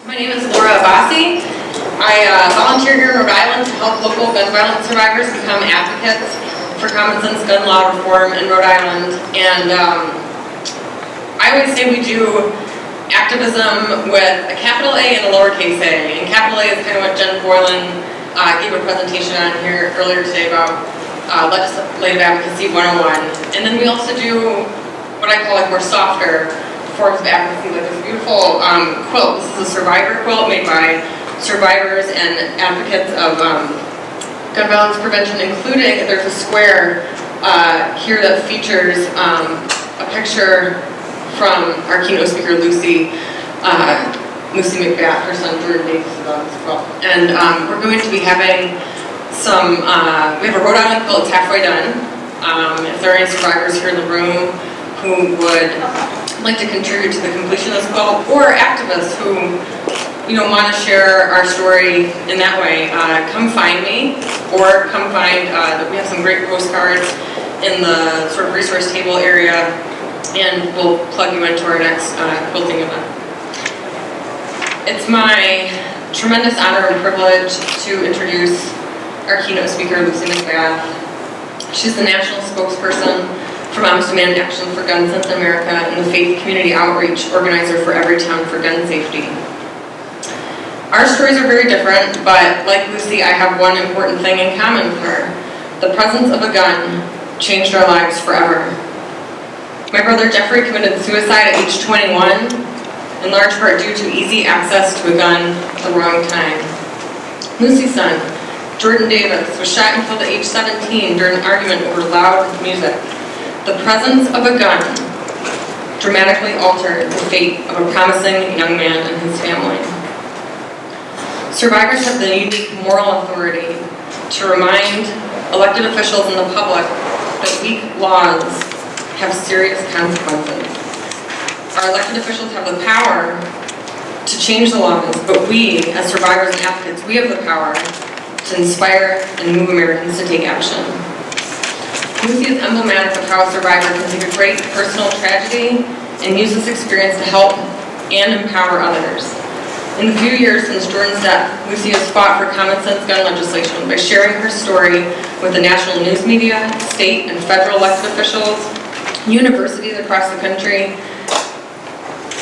My name is Laura Abbasi. I volunteer here in Rhode Island to help local gun violence survivors become advocates for common sense gun law reform in Rhode Island. And I always say we do activism with a capital A and a lowercase a. And capital A is kind of what Jen Borland gave a presentation on here earlier today about Legislative Advocacy 101. And then we also do what I call like more softer forms of advocacy, like this beautiful quilt. This is a survivor quilt made by survivors and advocates of gun violence prevention, including there's a square here that features a picture from our keynote speaker, Lucy McBath. Her son Jordan Davis is on this quilt. And we're going to be having some, we have a Rhode Island quilt, it's halfway done. If there are any survivors here in the room who would like to contribute to the completion of this quilt, or activists who want to share our story in that way, come find me, or come find that we have some great postcards in the sort of resource table area, and we'll plug you into our next quilting event. It's my tremendous honor and privilege to introduce our keynote speaker, Lucy McBath. She's the national spokesperson for Moms Demand Action for Gun Sense in America and the Faith Community Outreach Organizer for Everytown for Gun Safety. Our stories are very different, but like Lucy, I have one important thing in common with her. The presence of a gun changed our lives forever. My brother Jeffrey committed suicide at age 21, in large part due to easy access to a gun at the wrong time. Lucy's son, Jordan Davis, was shot and killed at age 17 during an argument over loud music. The presence of a gun dramatically altered the fate of a promising young man and his family. Survivors have the unique moral authority to remind elected officials and the public that weak laws have serious consequences. Our elected officials have the power to change the laws, but we, as survivors and advocates, we have the power to inspire and move Americans to take action. Lucy is emblematic of how a survivor can take a great personal tragedy and use this experience to help and empower others. In the few years since Jordan's death, Lucy has fought for common sense gun legislation by sharing her story with the national news media, state and federal elected officials, universities across the country.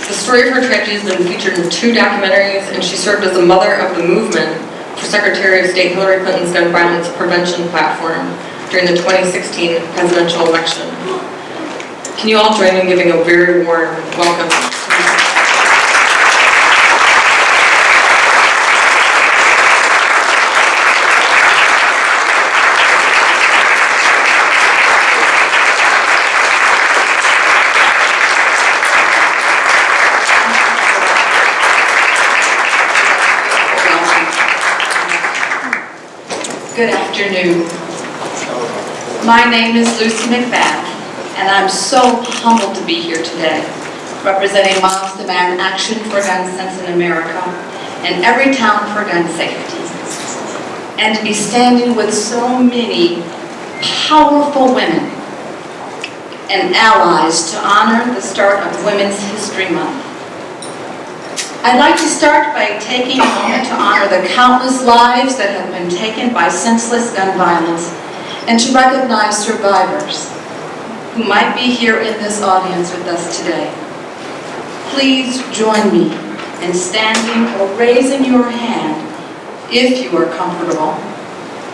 The story of her tragedy has been featured in 2 documentaries, and she served as the mother of the movement for Secretary of State Hillary Clinton's gun violence prevention platform during the 2016 presidential election. Can you all join me in giving a very warm welcome? Good afternoon. My name is Lucy McBath, and I'm so humbled to be here today, representing Moms Demand Action for Gun Sense in America and Everytown for Gun Safety, and to be standing with so many powerful women and allies to honor the start of Women's History Month. I'd like to start by taking a moment to honor the countless lives that have been taken by senseless gun violence, and to recognize survivors who might be here in this audience with us today. Please join me in standing or raising your hand if you are comfortable,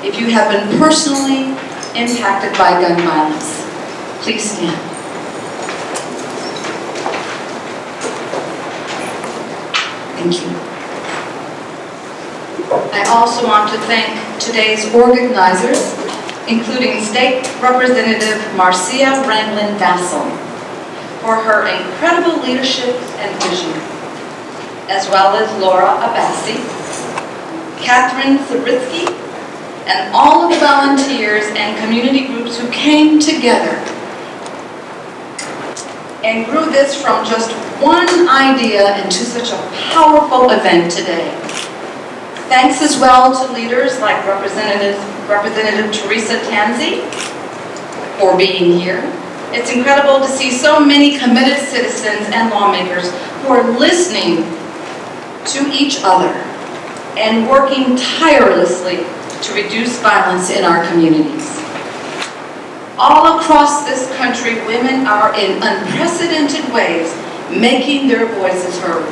if you have been personally impacted by gun violence. Please stand. Thank you. I also want to thank today's organizers, including State Representative Marcia Ranglin Vassell for her incredible leadership and vision, as well as Laura Abbasi, Catherine Sabritsky, and all of the volunteers and community groups who came together and grew this from just one idea into such a powerful event today. Thanks as well to leaders like Representative Teresa Tanzi for being here. It's incredible to see so many committed citizens and lawmakers who are listening to each other and working tirelessly to reduce violence in our communities. All across this country, women are in unprecedented ways making their voices heard.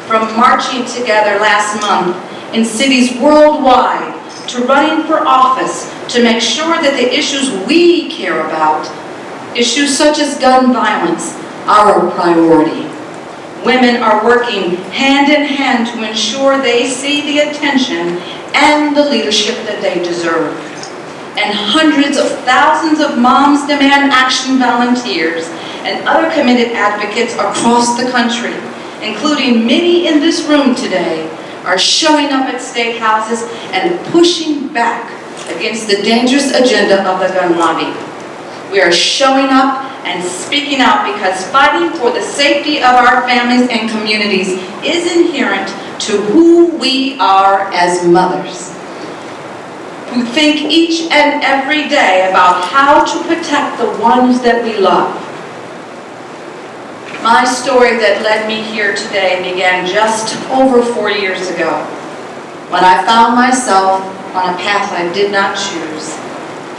From marching together last month in cities worldwide to running for office to make sure that the issues we care about, issues such as gun violence, are a priority. Women are working hand in hand to ensure they see the attention and the leadership that they deserve. And hundreds of thousands of Moms Demand Action volunteers and other committed advocates across the country, including many in this room today, are showing up at state houses and pushing back against the dangerous agenda of the gun lobby. We are showing up and speaking out because fighting for the safety of our families and communities is inherent to who we are as mothers, who think each and every day about how to protect the ones that we love. My story that led me here today began just over 4 years ago, when I found myself on a path I did not choose,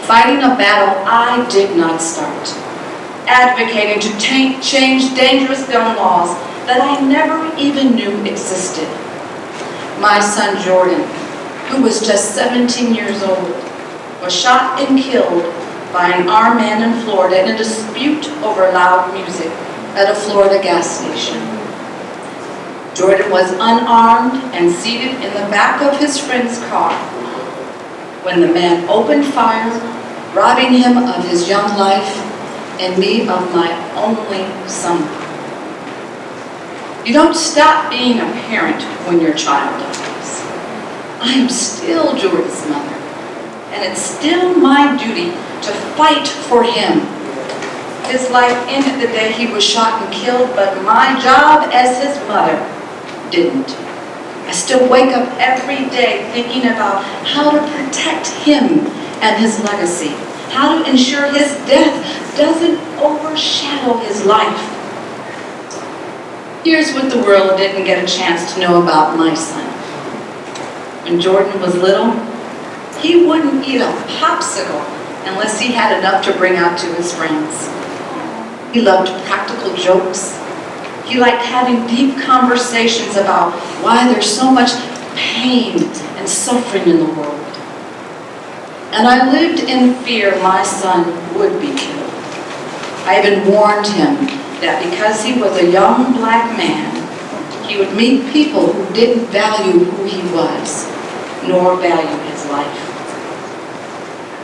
fighting a battle I did not start, advocating to change dangerous gun laws that I never even knew existed. My son Jordan, who was just 17 years old, was shot and killed by an armed man in Florida in a dispute over loud music at a Florida gas station. Jordan was unarmed and seated in the back of his friend's car when the man opened fire, robbing him of his young life and me of my only son. You don't stop being a parent when your child dies. I am still Jordan's mother, and it's still my duty to fight for him. His life ended the day he was shot and killed, but my job as his mother didn't. I still wake up every day thinking about how to protect him and his legacy, how to ensure his death doesn't overshadow his life. Here's what the world didn't get a chance to know about my son. When Jordan was little, he wouldn't eat a popsicle unless he had enough to bring out to his friends. He loved practical jokes. He liked having deep conversations about why there's so much pain and suffering in the world. And I lived in fear my son would be killed. I even warned him that because he was a young black man, he would meet people who didn't value who he was, nor value his life.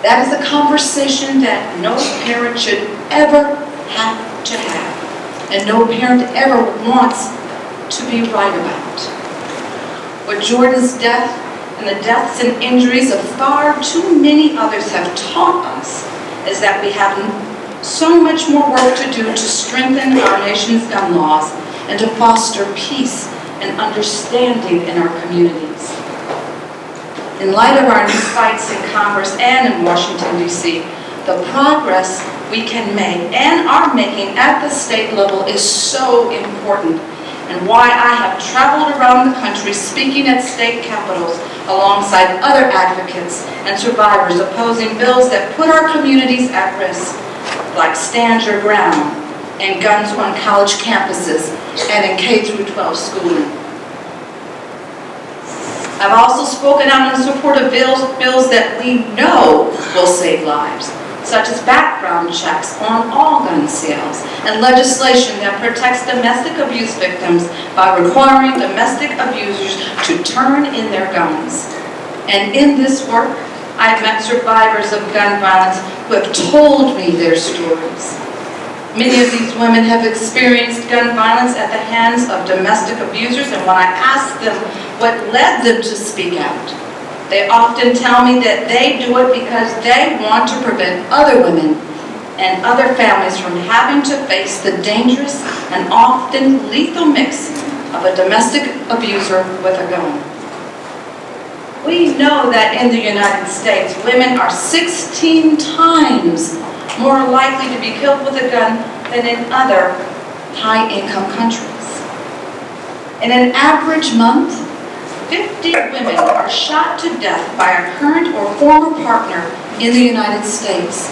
That is a conversation that no parent should ever have to have, and no parent ever wants to be right about. What Jordan's death and the deaths and injuries of far too many others have taught us is that we have so much more work to do to strengthen our nation's gun laws and to foster peace and understanding in our communities. In light of our new fights in Congress and in Washington, D.C., the progress we can make and are making at the state level is so important, and why I have traveled around the country speaking at state capitals alongside other advocates and survivors opposing bills that put our communities at risk, like Stand Your Ground and guns on college campuses and in K-12 schooling. I've also spoken out in support of bills that we know will save lives, such as background checks on all gun sales and legislation that protects domestic abuse victims by requiring domestic abusers to turn in their guns. And in this work, I've met survivors of gun violence who have told me their stories. Many of these women have experienced gun violence at the hands of domestic abusers, and when I ask them what led them to speak out, they often tell me that they do it because they want to prevent other women and other families from having to face the dangerous and often lethal mix of a domestic abuser with a gun. We know that in the United States, women are 16 times more likely to be killed with a gun than in other high-income countries. In an average month, 50 women are shot to death by a current or former partner in the United States.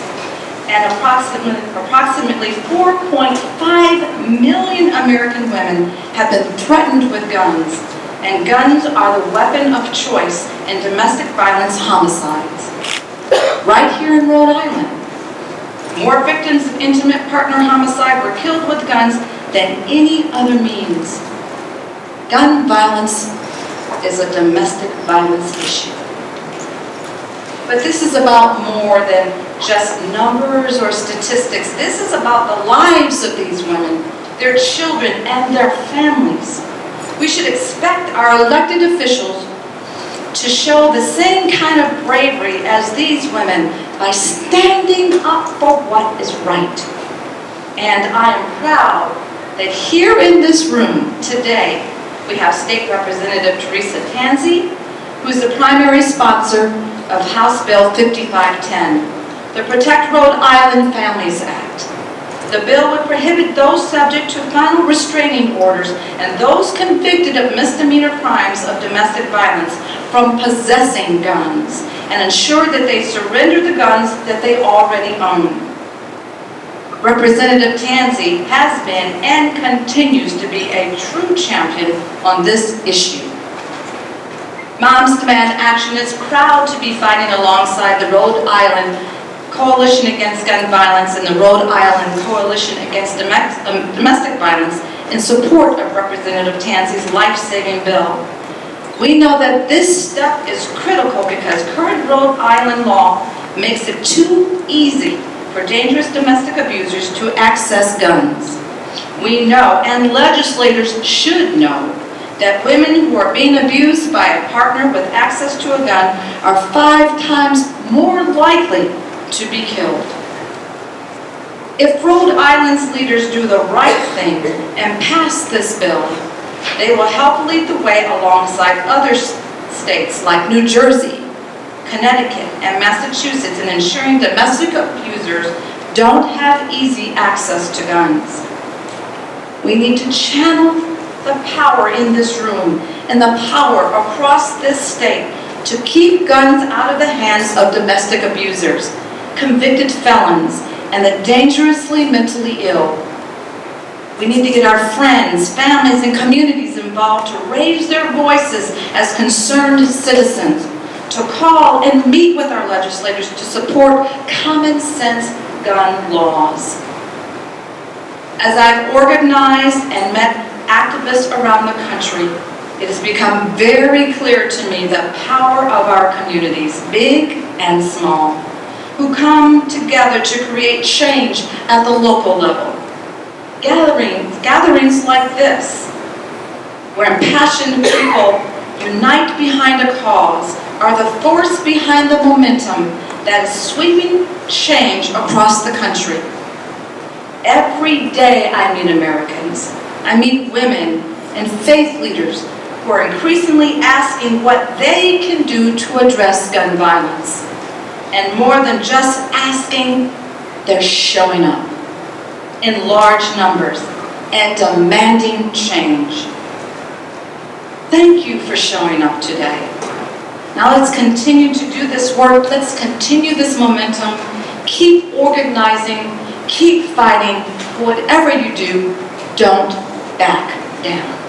And approximately 4.5 million American women have been threatened with guns, and guns are the weapon of choice in domestic violence homicides. Right here in Rhode Island, more victims of intimate partner homicide were killed with guns than any other means. Gun violence is a domestic violence issue. But this is about more than just numbers or statistics. This is about the lives of these women, their children, and their families. We should expect our elected officials to show the same kind of bravery as these women by standing up for what is right. And I am proud that here in this room today, we have State Representative Teresa Tanzi, who is the primary sponsor of House Bill 5510, the Protect Rhode Island Families Act. The bill would prohibit those subject to final restraining orders and those convicted of misdemeanor crimes of domestic violence from possessing guns and ensure that they surrender the guns that they already own. Representative Tanzi has been and continues to be a true champion on this issue. Moms Demand Action is proud to be fighting alongside the Rhode Island Coalition Against Gun Violence and the Rhode Island Coalition Against Domestic Violence in support of Representative Tanzi's life-saving bill. We know that this step is critical because current Rhode Island law makes it too easy for dangerous domestic abusers to access guns. We know, and legislators should know, that women who are being abused by a partner with access to a gun are 5 times more likely to be killed. If Rhode Island's leaders do the right thing and pass this bill, they will help lead the way alongside other states like New Jersey, Connecticut, and Massachusetts in ensuring domestic abusers don't have easy access to guns. We need to channel the power in this room and the power across this state to keep guns out of the hands of domestic abusers, convicted felons, and the dangerously mentally ill. We need to get our friends, families, and communities involved to raise their voices as concerned citizens, to call and meet with our legislators to support common sense gun laws. As I've organized and met activists around the country, it has become very clear to me the power of our communities, big and small, who come together to create change at the local level. Gatherings like this, where impassioned people unite behind a cause, are the force behind the momentum that is sweeping change across the country. Every day I meet Americans. I meet women and faith leaders who are increasingly asking what they can do to address gun violence. And more than just asking, they're showing up in large numbers and demanding change. Thank you for showing up today. Now let's continue to do this work. Let's continue this momentum. Keep organizing. Keep fighting. Whatever you do, don't back down.